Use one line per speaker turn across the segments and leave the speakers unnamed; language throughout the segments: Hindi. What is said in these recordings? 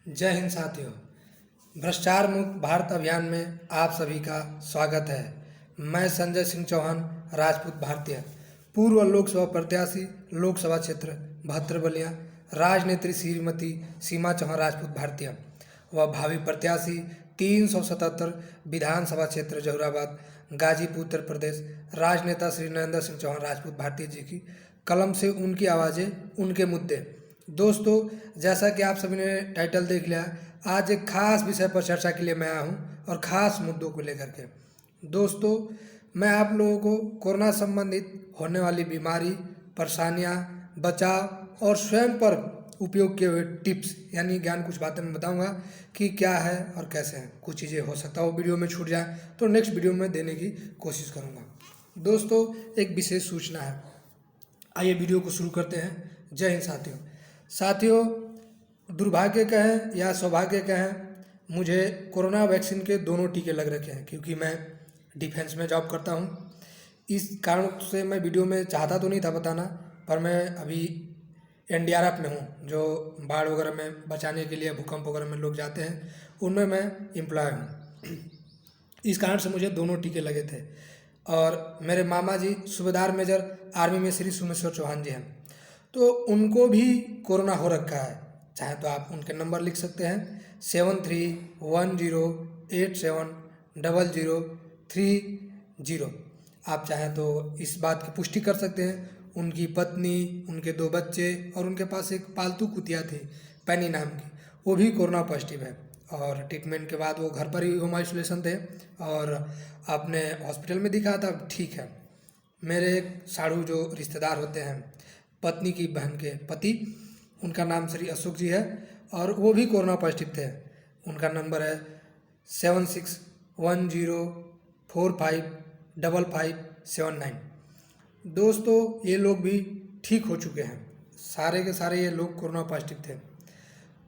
जय हिंद साथियों। भ्रष्टाचार मुक्त भारत अभियान में आप सभी का स्वागत है। मैं संजय सिंह चौहान, राजपूत भारतीय, पूर्व लोकसभा प्रत्याशी, लोकसभा क्षेत्र 72 बलिया, राजनेत्री श्रीमती सीमा चौहान राजपूत भारतीय व भावी प्रत्याशी 377 विधानसभा क्षेत्र जहुराबाद, गाजीपुर, उत्तर प्रदेश, राजनेता श्री नरेंद्र सिंह चौहान राजपूत भारतीय जी की कलम से उनकी आवाज़ें, उनके मुद्दे। दोस्तों, जैसा कि आप सभी ने टाइटल देख लिया, आज एक खास विषय पर चर्चा के लिए मैं आया हूँ और ख़ास मुद्दों को लेकर के। दोस्तों, मैं आप लोगों को कोरोना संबंधित होने वाली बीमारी, परेशानियाँ, बचाव और स्वयं पर उपयोग किए हुए टिप्स यानी ज्ञान कुछ बातें मैं बताऊंगा कि क्या है और कैसे हैं। कुछ चीज़ें हो सकता है वो वीडियो में छूट जाए तो नेक्स्ट वीडियो में देने की कोशिश करूंगा। दोस्तों, एक विशेष सूचना है, आइए वीडियो को शुरू करते हैं। जय हिंद साथियों, दुर्भाग्य कहें या सौभाग्य कहें, मुझे कोरोना वैक्सीन के दोनों टीके लग रखे हैं क्योंकि मैं डिफेंस में जॉब करता हूं। इस कारण से मैं वीडियो में चाहता तो नहीं था बताना, पर मैं अभी एनडीआरएफ में हूँ, जो बाढ़ वगैरह में बचाने के लिए, भूकंप वगैरह में लोग जाते हैं, उनमें मैं एम्प्लॉय हूँ। इस कारण से मुझे दोनों टीके लगे थे। और मेरे मामा जी सूबेदार मेजर आर्मी में श्री सोमेश्वर चौहान जी हैं, तो उनको भी कोरोना हो रखा है। चाहे तो आप उनके नंबर लिख सकते हैं 7310870030। आप चाहें तो इस बात की पुष्टि कर सकते हैं, उनकी पत्नी, उनके 2 बच्चे और उनके पास एक पालतू कुतिया थी पैनी नाम की, वो भी कोरोना पॉजिटिव है। और ट्रीटमेंट के बाद वो घर पर ही होम आइसोलेशन थे और आपने हॉस्पिटल में दिखाया था, ठीक है। मेरे एक साढ़ू जो रिश्तेदार होते हैं, पत्नी की बहन के पति, उनका नाम श्री अशोक जी है और वो भी कोरोना पॉजिटिव थे। उनका नंबर है 7610455579। दोस्तों, ये लोग भी ठीक हो चुके हैं, सारे के सारे ये लोग कोरोना पॉजिटिव थे।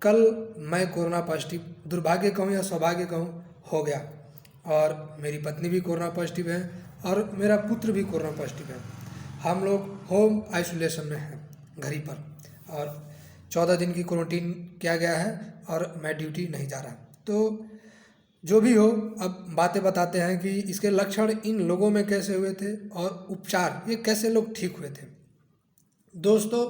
कल मैं कोरोना पॉजिटिव, दुर्भाग्य कहूँ या सौभाग्य कहूँ, हो गया और मेरी पत्नी भी कोरोना पॉजिटिव है और मेरा पुत्र भी कोरोना पॉजिटिव है। हम लोग होम आइसोलेशन में हैं, घर ही पर, और 14 दिन की क्वारंटीन किया गया है और मैं ड्यूटी नहीं जा रहा। तो जो भी हो, अब बातें बताते हैं कि इसके लक्षण इन लोगों में कैसे हुए थे और उपचार, ये कैसे लोग ठीक हुए थे। दोस्तों,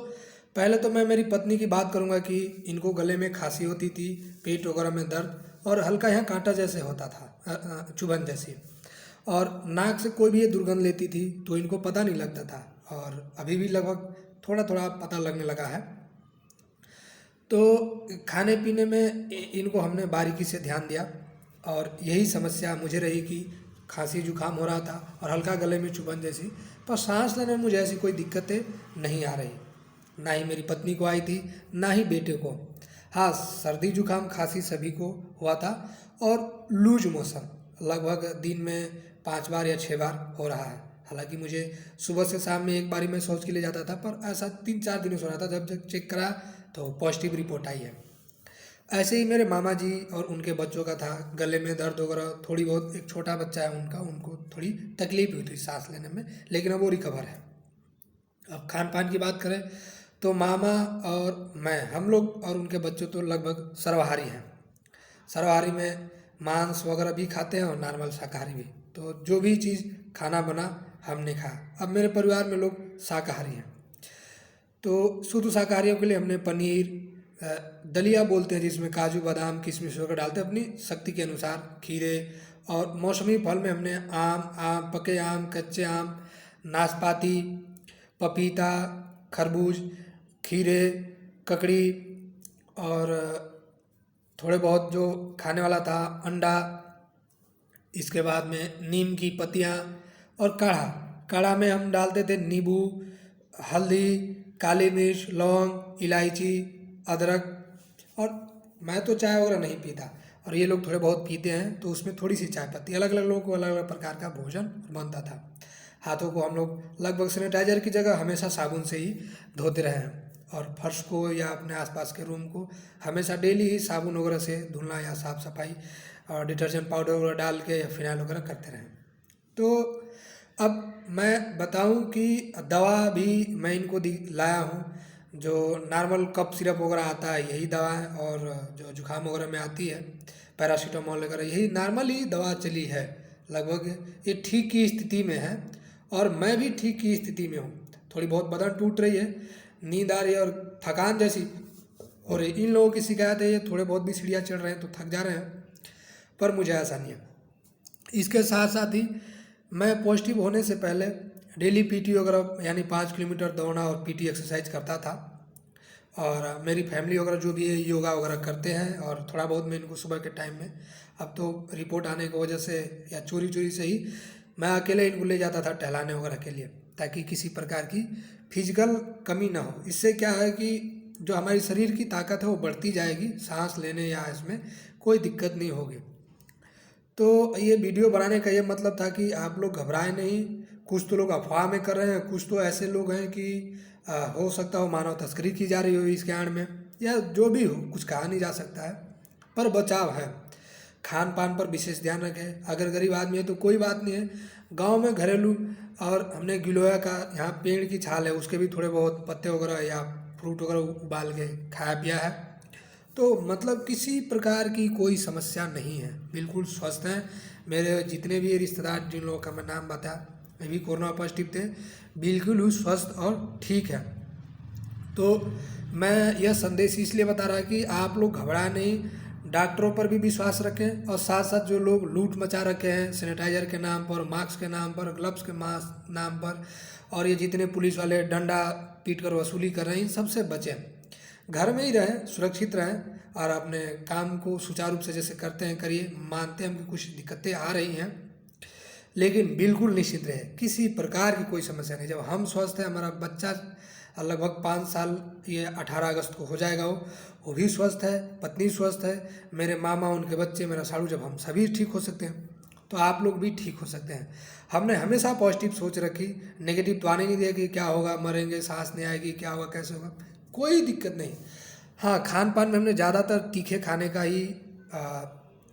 पहले तो मैं मेरी पत्नी की बात करूंगा कि इनको गले में खांसी होती थी, पेट वगैरह में दर्द और हल्का यहाँ कांटा जैसे होता था, चुभन जैसी, और नाक से कोई भी ये दुर्गंध लेती थी तो इनको पता नहीं लगता था, और अभी भी लगभग थोड़ा थोड़ा पता लगने लगा है। तो खाने पीने में इनको हमने बारीकी से ध्यान दिया और यही समस्या मुझे रही कि खांसी जुकाम हो रहा था और हल्का गले में चुभन जैसी, पर सांस लेने में मुझे ऐसी कोई दिक्कतें नहीं आ रही, ना ही मेरी पत्नी को आई थी, ना ही बेटे को। हाँ, सर्दी जुकाम खांसी सभी को हुआ था और लूज मोशन लगभग दिन में 5 बार या 6 बार हो रहा है। हालांकि मुझे सुबह से शाम में एक बारी मैं शौच के लिए जाता था, पर ऐसा 3-4 दिनों से हो रहा था। जब चेक करा तो पॉजिटिव रिपोर्ट आई है। ऐसे ही मेरे मामा जी और उनके बच्चों का था, गले में दर्द वगैरह थोड़ी बहुत, एक छोटा बच्चा है उनका, उनको थोड़ी तकलीफ हुई थी सांस लेने में, लेकिन अब वो रिकवर है। अब खान पान की बात करें तो मामा और मैं, हम लोग और उनके बच्चे तो लगभग सर्वाहारी हैं। सर्वाहारी में मांस वगैरह भी खाते हैं और नॉर्मल शाकाहारी भी। तो जो भी चीज़ खाना बना हमने खाया। अब मेरे परिवार में लोग शाकाहारी हैं, तो शुद्ध शाकाहारियों के लिए हमने पनीर, दलिया बोलते हैं जिसमें काजू बादाम किशमिश वगैरह डालते हैं अपनी शक्ति के अनुसार, खीरे, और मौसमी फल में हमने आम, पके आम, कच्चे आम, नाशपाती, पपीता, खरबूज, खीरे, ककड़ी, और थोड़े बहुत जो खाने वाला था अंडा, इसके बाद में नीम की पत्तियाँ और काढ़ा। काढ़ा में हम डालते थे नींबू, हल्दी, काली मिर्च, लौंग, इलायची, अदरक, और मैं तो चाय वगैरह नहीं पीता और ये लोग थोड़े बहुत पीते हैं, तो उसमें थोड़ी सी चाय पत्ती, अलग अलग लोगों को अलग अलग प्रकार का भोजन बनता था। हाथों को हम लोग लगभग सैनिटाइजर की जगह हमेशा साबुन से ही धोते रहे हैं, और फर्श को या अपने आसपास के रूम को हमेशा डेली ही साबुन वगैरह से धुलना या साफ़ सफाई और डिटर्जेंट पाउडर वगैरह डाल के या फिनाइल वगैरह करते रहें। तो अब मैं बताऊं कि दवा भी मैं इनको लाया हूं, जो नॉर्मल कफ सिरप वगैरह आता है यही दवा है, और जो जुकाम वगैरह में आती है पैरासीटामोल वगैरह, यही नॉर्मली दवा चली है लगभग। ये ठीक की स्थिति में है और मैं भी ठीक की स्थिति में हूँ। थोड़ी बहुत बदन टूट रही है, नींद आ रही है और थकान जैसी, और इन लोगों की शिकायत है ये थोड़े बहुत भी सीढ़ियाँ चढ़ रहे हैं तो थक जा रहे हैं, पर मुझे ऐसा नहीं है। इसके साथ साथ ही मैं पॉजिटिव होने से पहले डेली पीटी वगैरह यानी 5 किलोमीटर दौड़ना और पीटी एक्सरसाइज करता था, और मेरी फैमिली वगैरह जो भी है योगा वगैरह करते हैं, और थोड़ा बहुत मैं इनको सुबह के टाइम में, अब तो रिपोर्ट आने की वजह से या चोरी चोरी से ही मैं अकेले इनको ले जाता था टहलाने वगैरह के लिए, ताकि किसी प्रकार की फिजिकल कमी ना हो। इससे क्या है कि जो हमारी शरीर की ताकत है वो बढ़ती जाएगी, सांस लेने या इसमें कोई दिक्कत नहीं होगी। तो ये वीडियो बनाने का ये मतलब था कि आप लोग घबराएं नहीं। कुछ तो लोग अफवाह में कर रहे हैं, कुछ तो ऐसे लोग हैं कि हो सकता हो मानव तस्करी की जा रही हो इसके आड़ में, या जो भी हो, कुछ कहा नहीं जा सकता है, पर बचाव है। खान पान पर विशेष ध्यान रखें। अगर गरीब आदमी है तो कोई बात नहीं है, गांव में घरेलू, और हमने गिलोय का यहाँ पेड़ की छाल है उसके भी थोड़े बहुत पत्ते वगैरह या फ्रूट वगैरह उबाल के खाया पिया है, तो मतलब किसी प्रकार की कोई समस्या नहीं है, बिल्कुल स्वस्थ हैं। मेरे जितने भी रिश्तेदार जिन लोगों का मैं नाम बताया वे भी कोरोना पॉजिटिव थे, बिल्कुल ही स्वस्थ और ठीक है। तो मैं यह संदेश इसलिए बता रहा कि आप लोग घबराएं नहीं, डॉक्टरों पर भी विश्वास रखें, और साथ साथ जो लोग लूट मचा रखे हैं सैनिटाइजर के नाम पर, मास्क के नाम पर, ग्लव्स के नाम पर, और ये जितने पुलिस वाले डंडा पीट कर वसूली कर रहे हैं, इन सबसे बचें। घर में ही रहें, सुरक्षित रहें, और अपने काम को सुचारू रूप से जैसे करते हैं करिए। मानते हैं कि कुछ दिक्कतें आ रही हैं, लेकिन बिल्कुल निश्चित रहे, किसी प्रकार की कोई समस्या नहीं। जब हम स्वस्थ हैं, हमारा बच्चा लगभग 5 साल, ये 18 अगस्त को हो जाएगा, वो भी स्वस्थ है, पत्नी स्वस्थ है, मेरे मामा, उनके बच्चे, मेरा साड़ू, जब हम सभी ठीक हो सकते हैं तो आप लोग भी ठीक हो सकते हैं। हमने हमेशा पॉजिटिव सोच रखी, नेगेटिव तो आने नहीं दिया कि क्या होगा, मरेंगे, सांस नहीं आएगी, क्या होगा, कैसे होगा, कोई दिक्कत नहीं। हाँ, खान पान में हमने ज़्यादातर तीखे खाने का ही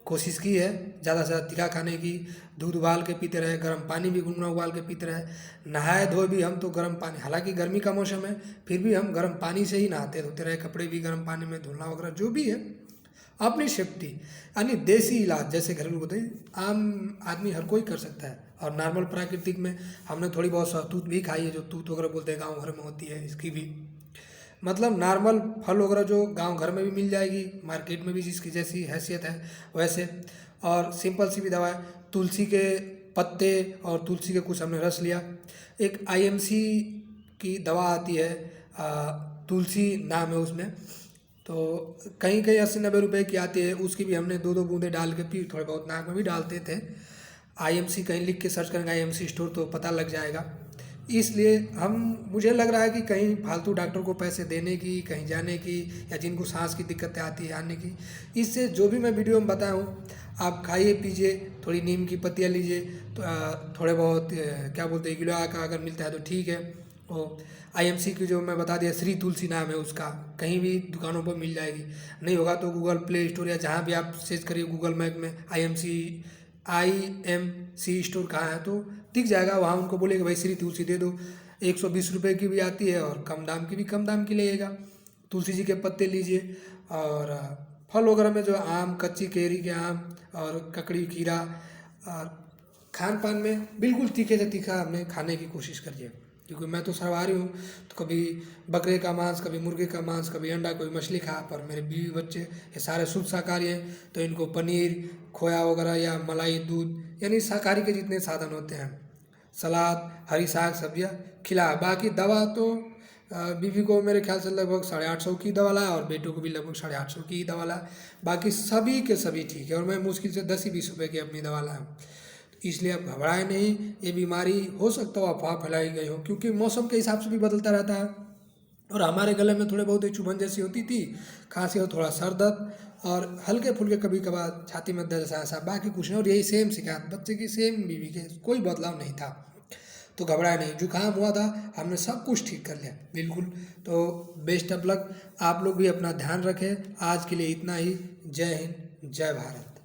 कोशिश की है, ज़्यादा से ज़्यादा तीखा खाने की। दूध उबाल के पीते रहे, गर्म पानी भी गुनगुना उबाल के पीते रहे, नहाए धोए भी हम तो गर्म पानी, हालांकि गर्मी का मौसम है फिर भी हम गर्म पानी से ही नहाते धोते रहे, कपड़े भी गर्म पानी में धुलना वगैरह जो भी है अपनी सेफ्टी, यानी देसी इलाज जैसे घरेलू होते हैं आम आदमी हर कोई कर सकता है। और नॉर्मल प्राकृतिक में हमने थोड़ी बहुत सहतूत भी खाई है, जो तूत वगैरह बोलते हैं गाँव घर में होती है, इसकी भी मतलब नॉर्मल फल वगैरह जो गांव घर में भी मिल जाएगी, मार्केट में भी जिसकी जैसी हैसियत है वैसे। और सिंपल सी भी दवा है, तुलसी के पत्ते और तुलसी के कुछ हमने रस लिया। एक आईएमसी की दवा आती है, तुलसी नाम है उसमें, तो कहीं कहीं 80-90 रुपए की आती है, उसकी भी हमने 2-2 बूंदे डाल के पी, थोड़े बहुत नाक में भी डालते थे। आईएमसी कहीं लिख के सर्च करेंगे आईएमसी स्टोर तो पता लग जाएगा। इसलिए मुझे लग रहा है कि कहीं फालतू डॉक्टर को पैसे देने की, कहीं जाने की, या जिनको सांस की दिक्कतें आती है आने की, इससे जो भी मैं वीडियो में बताया हूँ आप खाइए पीजिए, थोड़ी नीम की पत्तियाँ लीजिए, तो थोड़े बहुत क्या बोलते हैं गिलोय का अगर मिलता है तो ठीक है। वो आईएमसी की जो मैं बता दिया, श्री तुलसी नाम है उसका, कहीं भी दुकानों पर मिल जाएगी, नहीं होगा तो गूगल प्ले स्टोर या जहाँ भी आप सर्च करिए गूगल मैप में IMC स्टोर कहाँ है तो दिख जाएगा, वहाँ उनको बोलेगा भाई श्री तुलसी दे दो, 120 रुपये की भी आती है और कम दाम की भी, कम दाम की लेगा। तुलसी जी के पत्ते लीजिए, और फल वगैरह में जो आम, कच्ची केरी के आम और ककड़ी, खीरा, और खान पान में बिल्कुल तीखे से तीखा हमें खाने की कोशिश करिए, क्योंकि मैं तो सर्वाहारी हूँ, तो कभी बकरे का मांस, कभी मुर्गे का मांस, कभी अंडा, कोई मछली खा, पर मेरे बीवी बच्चे ये सारे शुद्ध शाकाहारी हैं, तो इनको पनीर, खोया वगैरह या मलाई, दूध, यानी शाकाहारी के जितने साधन होते हैं, सलाद, हरी साग सब्जियाँ खिला। बाकी दवा तो बीवी को मेरे ख्याल से लगभग 850 की दवा लाया, और बेटों को भी लगभग 850 की दवा लाया, बाकी सभी के सभी ठीक है, और मैं मुश्किल से 10 ही 20 रुपये की अपनी दवा लाया। इसलिए आप घबराएं नहीं, ये बीमारी हो सकता हो अफवाह फैलाई गई हो, क्योंकि मौसम के हिसाब से भी बदलता रहता है, और हमारे गले में थोड़े बहुत चुभन जैसी होती थी, खांसी हो, थोड़ा सर दर्द, और हल्के फुल्के कभी कभार छाती में दर्द ऐसा, बाकी कुछ नहीं। और यही सेम शिकायत बच्चे की, सेम बीवी के, कोई बदलाव नहीं था। तो घबराए नहीं, जुकाम हुआ था, हमने सब कुछ ठीक कर लिया बिल्कुल। तो बेस्ट ऑफ लक, आप लोग भी अपना ध्यान रखें। आज के लिए इतना ही। जय हिंद, जय भारत।